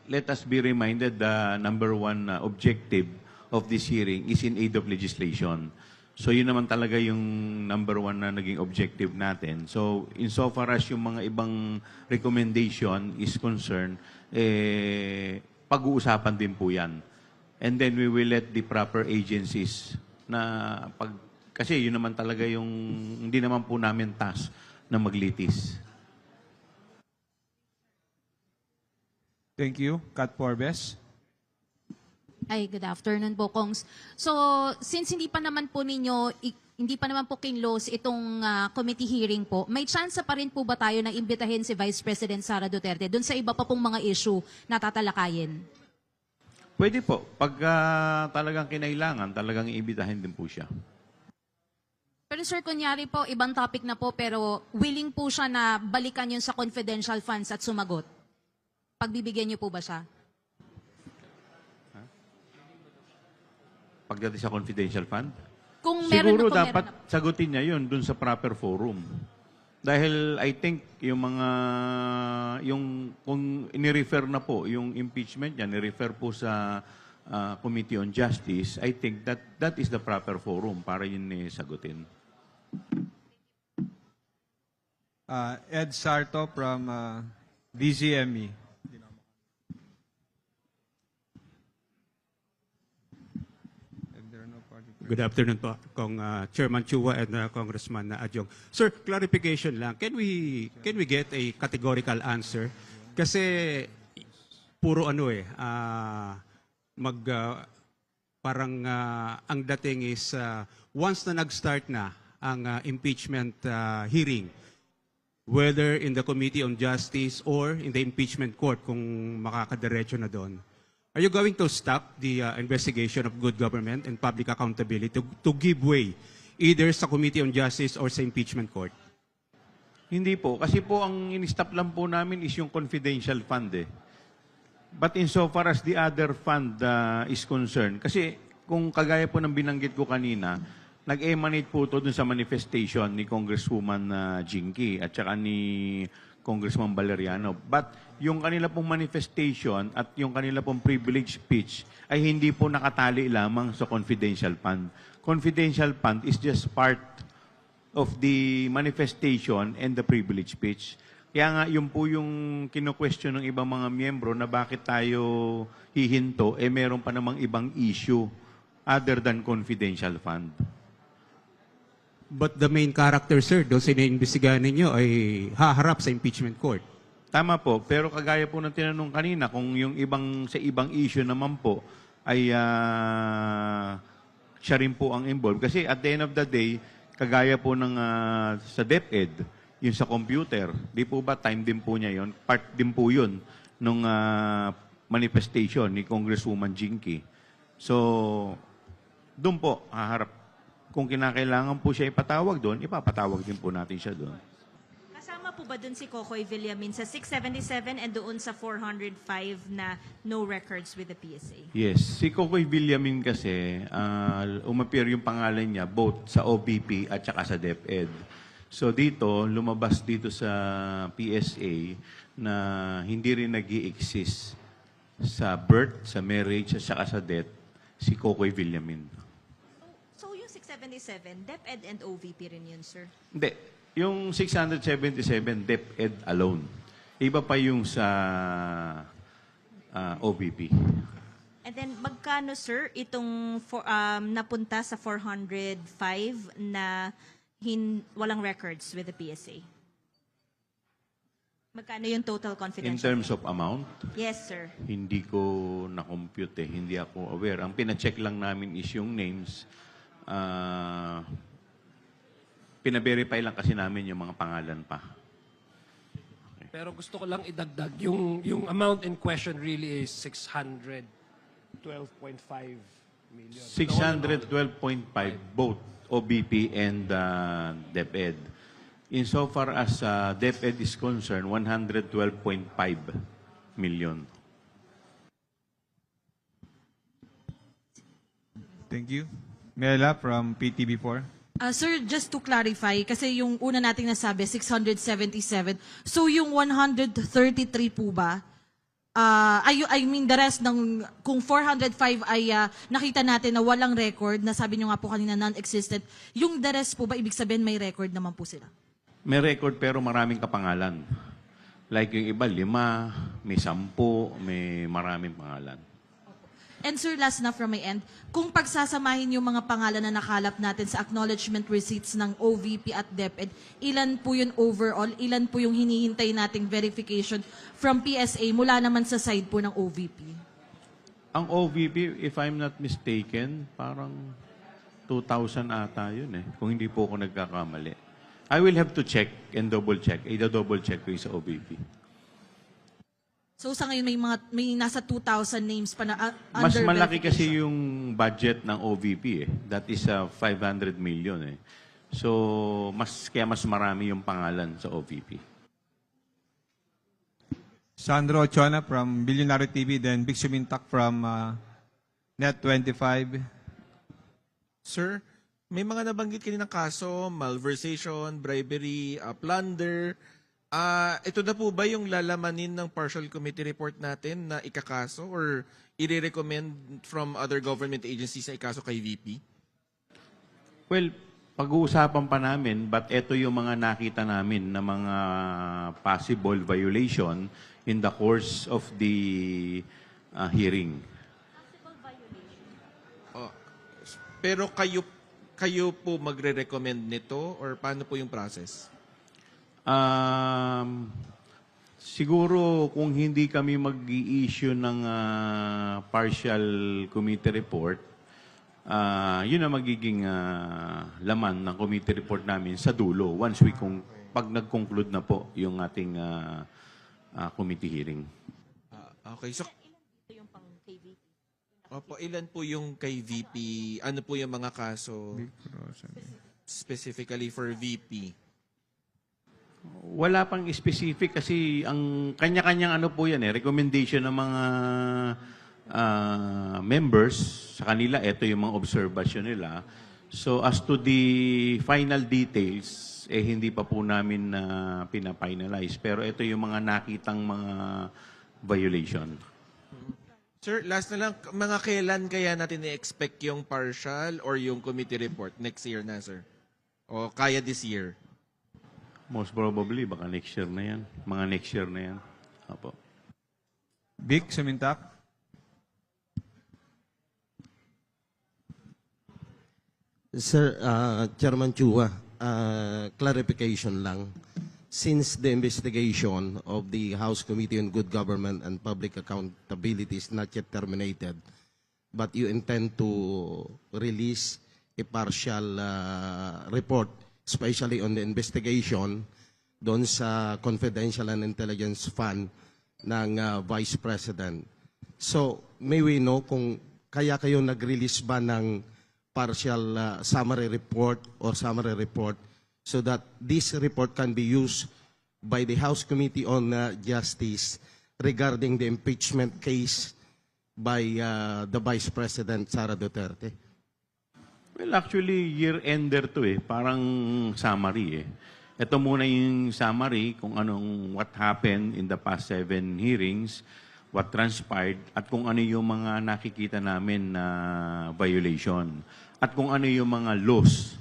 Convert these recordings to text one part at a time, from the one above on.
let us be reminded the number one objective of this hearing is in aid of legislation. So yun naman talaga yung number one na naging objective natin. So insofar as yung mga ibang recommendation is concerned, pag-uusapan din po yan. And then we will let the proper agencies na kasi yun naman talaga yung hindi naman po namin task na maglitis. Thank you. Kat Forbes. Ay, good afternoon po, Kongs. So, since hindi pa naman po kinlose itong committee hearing po, may chance pa rin po ba tayo na imbitahin si Vice President Sara Duterte dun sa iba pa pong mga issue na tatalakayin? Pwede po. Pag talagang kinailangan, talagang iimbitahin din po siya. Pero sir, kunyari po, ibang topic na po, pero willing po siya na balikan yun sa confidential funds at sumagot. Pagbibigyan niyo po ba siya? Pagdating sa confidential fund? Kung meron Siguro na po, dapat meron na po. sagutin niya yun dun sa proper forum. Dahil I think kung inirefer na po yung impeachment niya, nirefer po sa Committee on Justice, I think that is the proper forum para yun sagutin. Ed Sarto from DZME. Good afternoon po, Kong Chairman Chua and Congressman Adjong. Sir, clarification lang. Can we get a categorical answer? Kasi puro parang ang dating is once na nag-start na ang impeachment hearing, whether in the Committee on Justice or in the impeachment court kung makakadiretso na doon. Are you going to stop the investigation of good government and public accountability to give way either sa Committee on Justice or sa impeachment court? Hindi po. Kasi po ang in-stop lang po namin is yung confidential fund eh. But insofar as the other fund is concerned, kasi kung kagaya po ng binanggit ko kanina, nag-emanate po ito dun sa manifestation ni Congresswoman Jinky at saka ni Congressman Valeriano. But yung kanila pong manifestation at yung kanila pong privilege speech ay hindi po nakatali lamang sa confidential fund. Confidential fund is just part of the manifestation and the privilege speech. Kaya nga, yun po yung kino-question ng ibang mga miyembro na bakit tayo hihinto, meron pa namang ibang issue other than confidential fund. But the main character, sir, doon sa iniimbestigahan ninyo ay haharap sa impeachment court. Tama po, pero kagaya po ng tinanong kanina, kung yung sa ibang issue naman po ay siya rin po ang involved. Kasi at the end of the day, kagaya po ng sa DepEd, yung sa computer, di po ba time din po niya yon, part din po yun nung manifestation ni Congresswoman Jinky. So, doon po haharap. Kung kinakailangan po siya ipatawag doon, ipapatawag din po natin siya doon. Kasama po ba doon si Cocoy Villamin sa 677 and doon sa 405 na no records with the PSA? Yes. Si Cocoy Villamin kasi, umappear yung pangalan niya both sa OBP at saka sa DepEd. So dito, lumabas dito sa PSA na hindi rin nag-i-exist sa birth, sa marriage, at saka sa death, si Cocoy Villamin. So yung 677, DepEd and OVP rin yun, sir? Hindi. Yung 677, DepEd alone. Iba pa yung sa OBP. And then magkano, sir, itong napunta sa 405 na walang records with the PSA? Magkano yung total confidential? In terms of amount, Yes, sir. hindi ko na-compute eh. Hindi ako aware. Ang pina-check lang namin is yung names. Pina-verify lang kasi namin yung mga pangalan pa. Pero gusto ko lang idagdag, yung amount in question really is 612.5 million. 612.5, both OBP and DepEd. Insofar as DepEd is concerned, 112.5 million. Thank you. Mela from PTB4. Sir, just to clarify, kasi yung una nating nasabi, 677. So yung 133 po ba, I mean, the rest ng, kung 405 ay nakita natin na walang record, na sabi nyo nga po kanina non-existent, yung the rest po ba, ibig sabihin may record naman po sila? May record pero maraming kapangalan. Like yung iba, 5, may 10, may maraming pangalan. And sir, last na from my end, kung pagsasamahin yung mga pangalan na nakalap natin sa acknowledgement receipts ng OVP at DepEd, ilan po yun overall? Ilan po yung hinihintay nating verification from PSA mula naman sa side po ng OVP? Ang OVP, if I'm not mistaken, parang 2,000 ata yun eh. Kung hindi po ako nagkakamali. I will have to check and double check. I-double check ko yung sa OVP. So sa ngayon may nasa 2,000 names pa na Mas under malaki verification. kasi yung budget ng OVP eh. That is 500 million eh. So, kaya mas marami yung pangalan sa OVP. Sandro Ochona from Billionaire TV, then Big Sumintak from Net25. Sir, may mga nabanggit kaninang kaso, malversation, bribery, plunder. Ito na po ba yung lalamanin ng partial committee report natin na ikakaso or i-recommend from other government agencies na ikaso kay VP? Well, pag-uusapan pa namin, but ito yung mga nakita namin na mga possible violation in the course of the hearing. Pero kayo po magre-recommend nito or paano po yung process? Siguro kung hindi kami mag-i-issue ng partial committee report, yun ang magiging laman ng committee report namin sa dulo once pag nag-conclude na po yung ating committee hearing. Okay, so Opo, ilan po yung kay VP? Ano po yung mga kaso specifically for VP? Wala pang specific kasi ang kanya-kanyang ano po yan recommendation ng mga members sa kanila, ito yung mga observation nila. So as to the final details, hindi pa po namin pina-finalize. Pero ito yung mga nakitang mga violation. Sir, last na lang, mga kailan kaya natin i-expect yung partial or yung committee report? Next year na, sir? O kaya this year? Most probably, baka next year na yan. Mga next year na yan. Apo. Big Sumintak. Sir, Chairman Chua, clarification lang. Since the investigation of the House Committee on Good Government and Public Accountability is not yet terminated, but you intend to release a partial report, especially on the investigation doon sa Confidential and Intelligence Fund ng Vice President. So, may we know kung kaya kayo nag-release ba ng partial summary report or summary report so that this report can be used by the House Committee on Justice regarding the impeachment case by the Vice President Sara Duterte? Well, actually, year-ender to parang summary Ito muna yung summary kung what happened in the past 7 hearings, what transpired, at kung ano yung mga nakikita namin na violation. At kung ano yung mga laws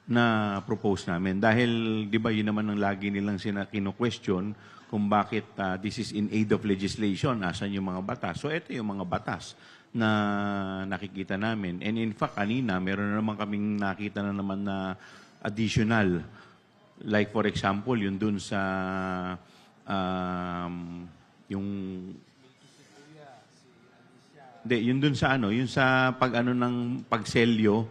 na propose namin. Dahil, di ba, yun naman ang lagi nilang kino-question kung bakit this is in aid of legislation, asan yung mga batas. So, ito yung mga batas na nakikita namin. And in fact, kanina, meron na naman kaming nakita na naman na additional. Like, for example, yun dun sa yun dun sa yun sa ng pagselyo.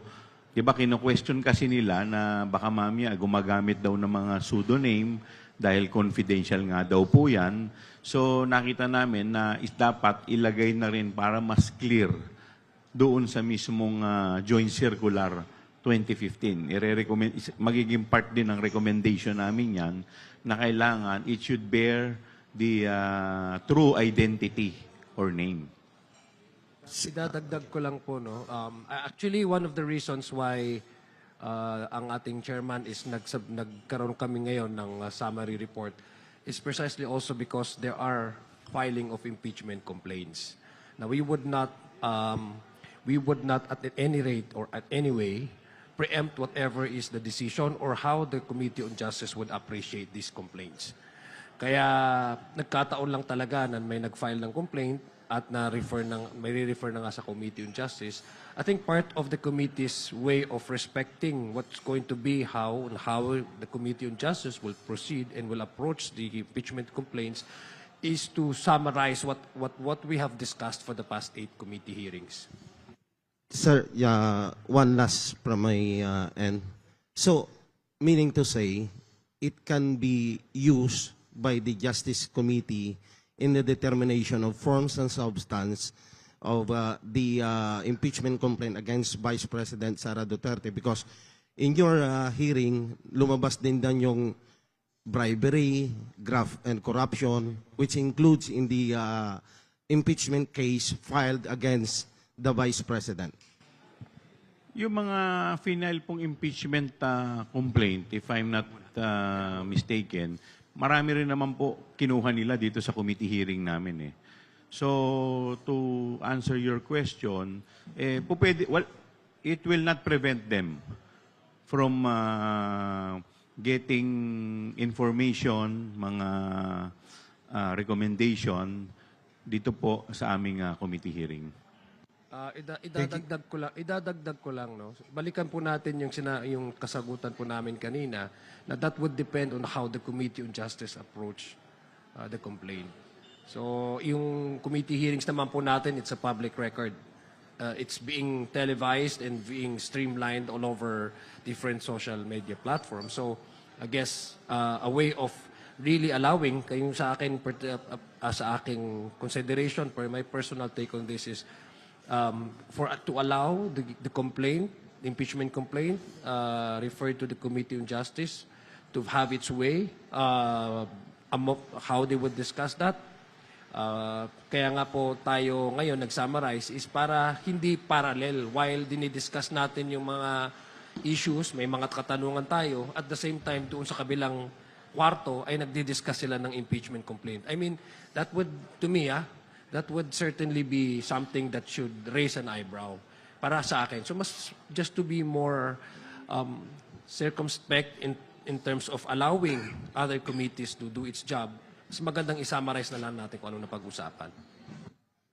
Diba, kino-question kasi nila na baka mamaya gumagamit daw ng mga pseudonym dahil confidential nga daw po yan. So, nakita namin na dapat ilagay na rin para mas clear doon sa mismong Joint Circular 2015. Magiging part din ng recommendation namin yan na kailangan it should bear the true identity or name. Idadagdag ko lang po, no? Actually, one of the reasons why ang ating chairman is nagkaroon kami ngayon ng summary report is precisely also because there are filing of impeachment complaints. Now, we would not at any rate or at any way preempt whatever is the decision or how the Committee on Justice would appreciate these complaints. Kaya nagkataon lang talaga na may nag-file ng complaint at may re-refer na nga sa Committee on Justice. I think part of the committee's way of respecting what's going to be how the Committee on Justice will proceed and will approach the impeachment complaints is to summarize what we have discussed for the past 8 committee hearings. Sir, one last from my end. So, meaning to say, it can be used by the Justice Committee in the determination of forms and substance of the impeachment complaint against Vice President Sara Duterte, because in your hearing, lumabas din dan yung bribery, graft, and corruption, which includes in the impeachment case filed against the Vice President. Yung mga final pong impeachment complaint, if I'm not mistaken, marami rin naman po kinuha nila dito sa committee hearing namin eh. So, to answer your question, it will not prevent them from getting information, mga recommendation dito po sa aming committee hearing. Idadagdag ko lang, no. Balikan po natin yung kasagutan po namin kanina na that would depend on how the Committee on Justice approach the complaint. So, yung committee hearings naman po natin, it's a public record. It's being televised and being streamlined all over different social media platforms. So, I guess a way of really allowing kayong sa aking consideration, for my personal take on this is to allow the complaint, the impeachment complaint, referred to the Committee on Justice to have its way, how they would discuss that. Kaya nga po tayo ngayon nag-summarize is para hindi parallel while dinidiscuss natin yung mga issues, may mga katanungan tayo, at the same time doon sa kabilang kwarto ay nagdi-discuss sila ng impeachment complaint. I mean, that would, to me, that would certainly be something that should raise an eyebrow para sa akin. So just to be more circumspect in terms of allowing other committees to do its job, mas magandang i-summarize na lang natin kung ano na pag-usapan.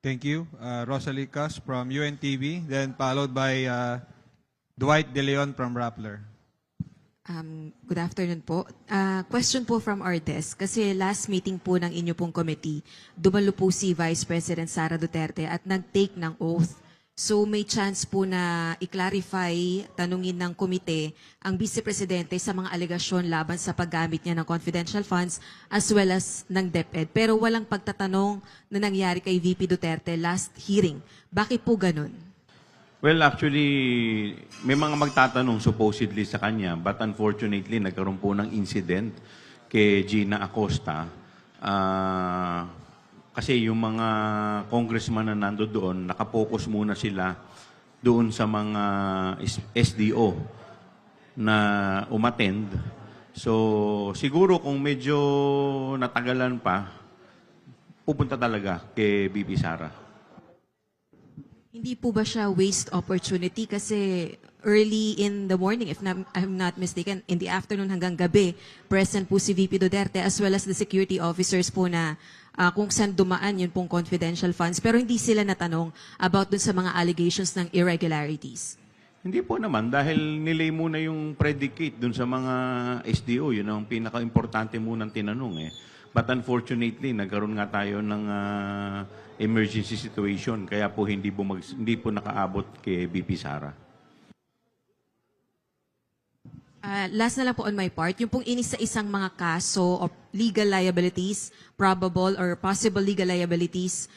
Thank you. Rosalie Cas from UNTV, then followed by Dwight De Leon from Rappler. Good afternoon po. Question po from our desk. Kasi last meeting po ng inyo pong committee, dumalo po si Vice President Sara Duterte at nag-take ng oath. So may chance po na i-clarify, tanungin ng komite ang Vice Presidente sa mga alegasyon laban sa paggamit niya ng confidential funds as well as ng DepEd. Pero walang pagtatanong na nangyari kay VP Duterte last hearing. Bakit po ganun? Well, actually, may mga magtatanong supposedly sa kanya, but unfortunately, nagkaroon po ng incident kay Gina Acosta. Kasi yung mga congressman na nando doon, nakapokus muna sila doon sa mga SDO na umattend. So, siguro kung medyo natagalan pa, pupunta talaga kay BP Sara. Hindi po ba siya waste opportunity? Kasi early in the morning, if I'm not mistaken, in the afternoon hanggang gabi, present po si VP Duterte as well as the security officers po na kung saan dumaan yun pong confidential funds. Pero hindi sila natanong about dun sa mga allegations ng irregularities. Hindi po naman, dahil nilay muna yung predicate dun sa mga SDO. Yun ang pinaka-importante munang tinanong eh. But unfortunately, nagkaroon nga tayo ng emergency situation. Kaya po hindi po nakaabot kay BP Sara. Last na lang po on my part, yung pong inisa-isang mga kaso of legal liabilities, probable or possible legal liabilities,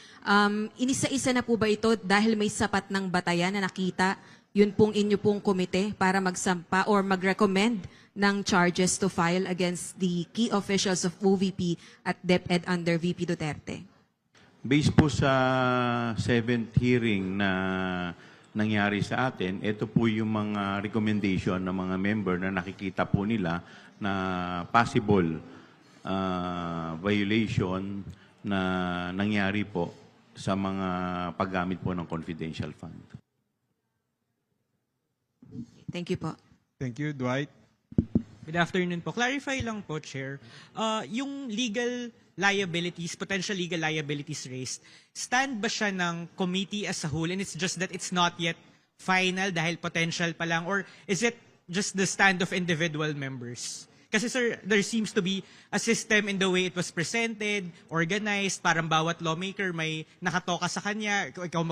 inisa-isa na po ba ito dahil may sapat ng batayan na nakita yun pong inyo pong komite para magsampa or mag-recommend ng charges to file against the key officials of OVP at DepEd under VP Duterte? Based po sa 7th hearing na nangyari sa atin, ito po yung mga recommendation ng mga member na nakikita po nila na possible violation na nangyari po sa mga paggamit po ng confidential fund. Thank you po. Thank you, Dwight. Good afternoon po. Clarify lang po, Chair. Yung legal liabilities, potential legal liabilities raised, stand ba siya ng committee as a whole and it's just that it's not yet final dahil potential pa lang, or is it just the stand of individual members? Kasi sir, there seems to be a system in the way it was presented, organized, parang bawat lawmaker may nakatoka sa kanya, ikaw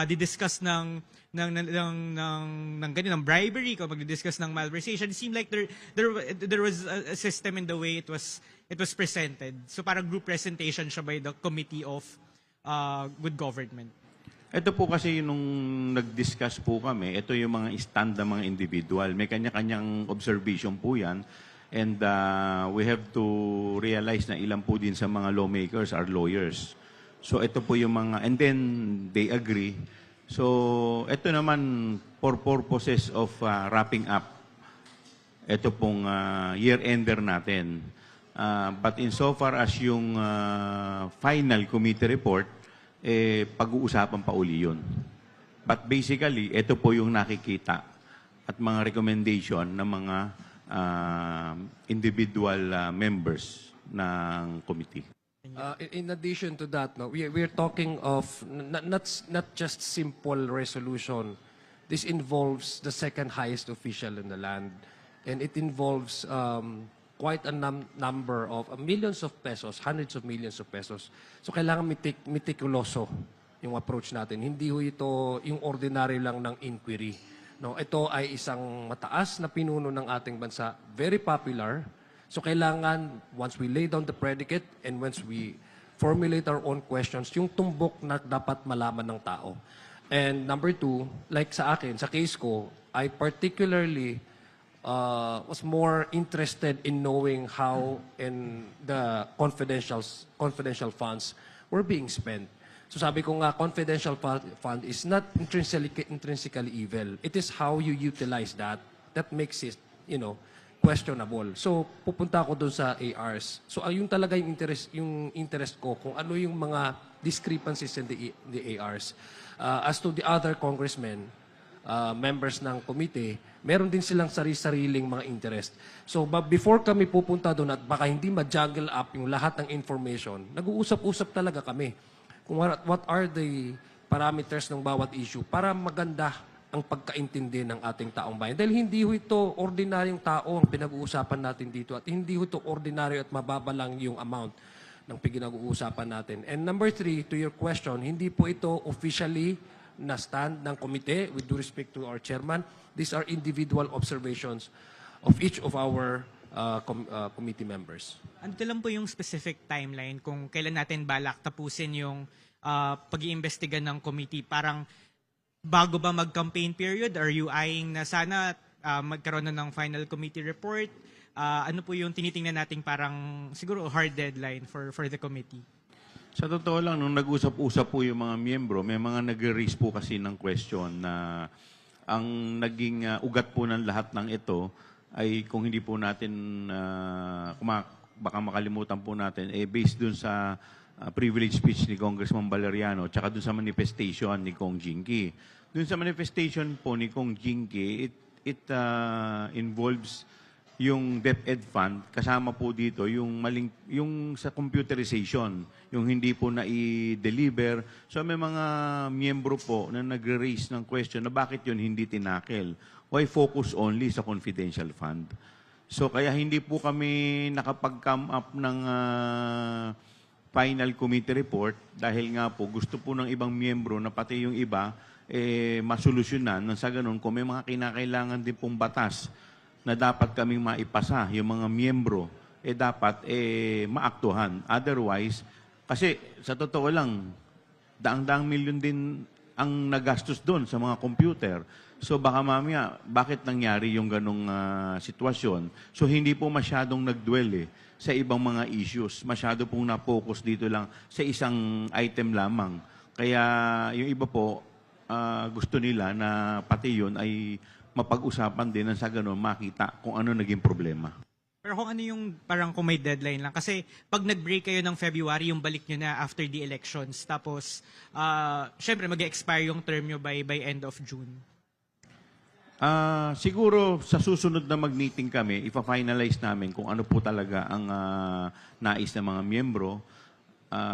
di-discuss ng ganyan, ng bribery, ikaw mag-discuss ng malversation. It seemed like there was a system in the way it was presented. So parang group presentation siya by the Committee of Good Government. Ito po kasi nung nag-discuss po kami, ito yung mga stand ng mga individual. May kanya-kanyang observation po yan. And we have to realize na ilan po din sa mga lawmakers are lawyers. So ito po yung mga, and then they agree. So ito naman for purposes of wrapping up, ito pong year-ender natin. But insofar as yung final committee report, pag-uusapan pa uli yun. But basically, ito po yung nakikita at mga recommendation ng mga individual members ng committee. In addition to that, no, we're talking of not just simple resolution. This involves the second highest official in the land, and it involves quite a number of millions of pesos, hundreds of millions of pesos. So kailangan meticuloso yung approach natin. Hindi ho ito yung ordinary lang ng inquiry. No, ito ay isang mataas na pinuno ng ating bansa, very popular. So kailangan, once we lay down the predicate and once we formulate our own questions, yung tumbok na dapat malaman ng tao. And number two, like sa akin, sa case ko, I particularly was more interested in knowing how in the confidential funds were being spent. So sabi ko nga, confidential fund is not intrinsically evil. It is how you utilize that makes it, questionable. So pupunta ako doon sa ARs. So ayun talaga yung interest ko kung ano yung mga discrepancies in the ARs. As to the other congressmen, members ng committee, meron din silang sariling mga interest. So before kami pupunta doon at baka hindi ma-juggle up yung lahat ng information, nag-uusap-usap talaga kami kung what are the parameters ng bawat issue para maganda ang pagkaintindi ng ating taong bayan. Dahil hindi ho ito ordinaryong tao ang pinag-uusapan natin dito at hindi ho ito ordinaryo at mababa lang yung amount ng pinag-uusapan natin. And number three, to your question, hindi po ito officially na stand ng komite with due respect to our chairman. These are individual observations of each of our committee members. Ano lang po yung specific timeline kung kailan natin balak tapusin yung pag-iimbestiga ng committee? Parang bago ba mag-campaign period? Are you eyeing na sana magkaroon na ng final committee report? Ano po yung tinitingnan nating parang siguro hard deadline for the committee? Sa totoo lang, nung nag-usap-usap po yung mga miyembro, may mga nag-raise po kasi ng question na ang naging ugat po ng lahat ng ito ay kung hindi po natin, baka makalimutan po natin, based dun sa privilege speech ni Congressman Valeriano tsaka dun sa manifestation ni Kong Jinky. Dun sa manifestation po ni Kong Jinky, it involves yung DepEd Fund, kasama po dito yung sa computerization, yung hindi po na-i-deliver. So may mga miyembro po na nag-raise ng question na bakit yun hindi tinakel. Why focus only sa confidential fund? So kaya hindi po kami nakapag-come up ng final committee report dahil nga po gusto po ng ibang miyembro na pati yung iba masolusyonan nang sa ganun kung may mga kinakailangan din pong batas na dapat kaming maipasa, yung mga miyembro, dapat maaktuhan. Otherwise, kasi sa totoo lang, daang-daang milyon din ang nagastos doon sa mga computer. So baka mamaya, bakit nangyari yung ganong sitwasyon? So hindi po masyadong nagdwell sa ibang mga issues. Masyado pong na-focus dito lang sa isang item lamang. Kaya yung iba po, gusto nila na pati yun ay mapag-usapan din ang sa ganun makita kung ano naging problema. Pero kung ano yung parang kung may deadline lang. Kasi pag nag-break kayo ng February, yung balik nyo na after the elections. Tapos, syempre mag-expire yung term nyo by end of June. Siguro sa susunod na mag-meeting kami, ipa-finalize namin kung ano po talaga ang nais ng mga miyembro.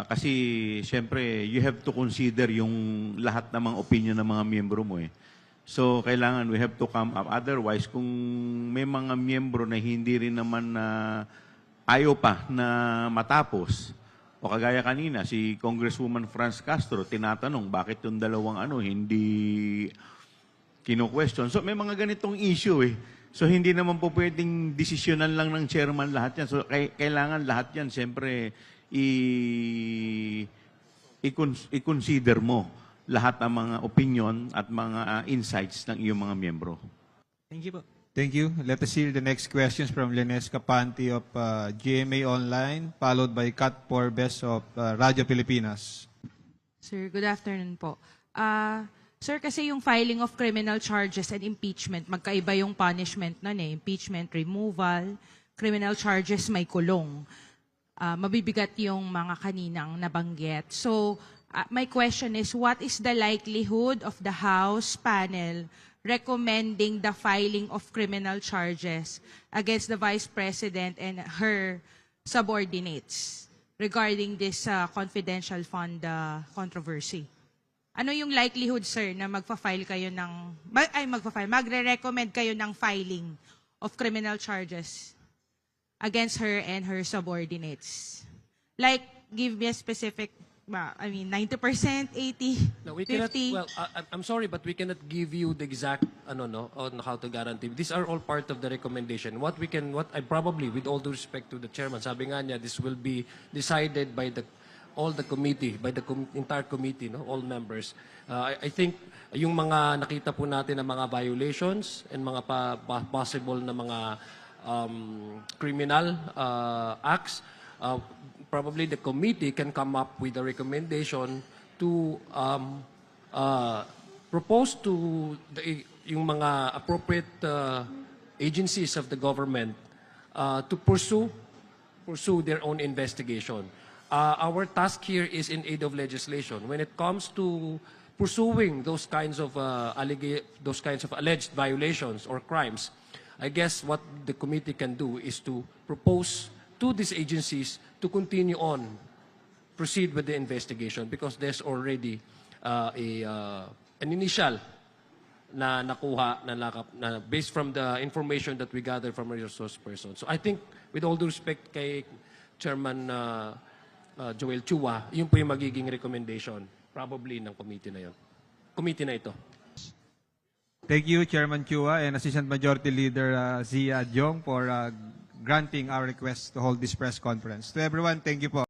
Kasi syempre, you have to consider yung lahat ng mga opinion ng mga miyembro mo eh. So, kailangan we have to come up. Otherwise, kung may mga miyembro na hindi rin naman ayaw pa na matapos, o kagaya kanina, si Congresswoman Franz Castro, tinatanong bakit yung dalawang hindi kino-question. So, may mga ganitong issue eh. So, hindi naman po pwedeng desisyonan lang ng chairman lahat yan. So, kailangan lahat yan, siyempre, i-consider mo lahat ng mga opinion at mga insights ng iyong mga miyembro. Thank you po. Thank you. Let us hear the next questions from Lenes Capanti of GMA Online, followed by Kat Porbes of Radyo Pilipinas. Sir, good afternoon po. Sir, kasi yung filing of criminal charges and impeachment, magkaiba yung punishment nun eh. Impeachment, removal, criminal charges, may kulong. Mabibigat yung mga kaninang nabanggit. So, my question is, what is the likelihood of the House panel recommending the filing of criminal charges against the Vice President and her subordinates regarding this confidential fund controversy? Ano yung likelihood, sir, na magfa-file kayo ng, magre-recommend kayo ng filing of criminal charges against her and her subordinates? Like, give me a specific, 90%, 80%, No, we 50%? cannot, well, I'm sorry, but we cannot give you the exact, on how to guarantee. These are all part of the recommendation. What I probably, with all due respect to the chairman, sabi nga niya, this will be decided by all the committee, by the entire committee, all members. I think yung mga nakita po natin na mga violations and mga possible na mga criminal acts, probably the committee can come up with a recommendation to propose to yung mga appropriate agencies of the government to pursue their own investigation. Our task here is in aid of legislation. When it comes to pursuing those kinds of alleged violations or crimes, I guess what the committee can do is to propose to these agencies to continue on, proceed with the investigation because there's already an initial na nakuha na based from the information that we gathered from a resource person. So I think with all due respect kay Chairman Joel Chua, yun po yung magiging recommendation probably ng committee na yun. Committee na ito. Thank you, Chairman Chua and Assistant Majority Leader Zia Jong for granting our request to hold this press conference. To everyone, thank you po.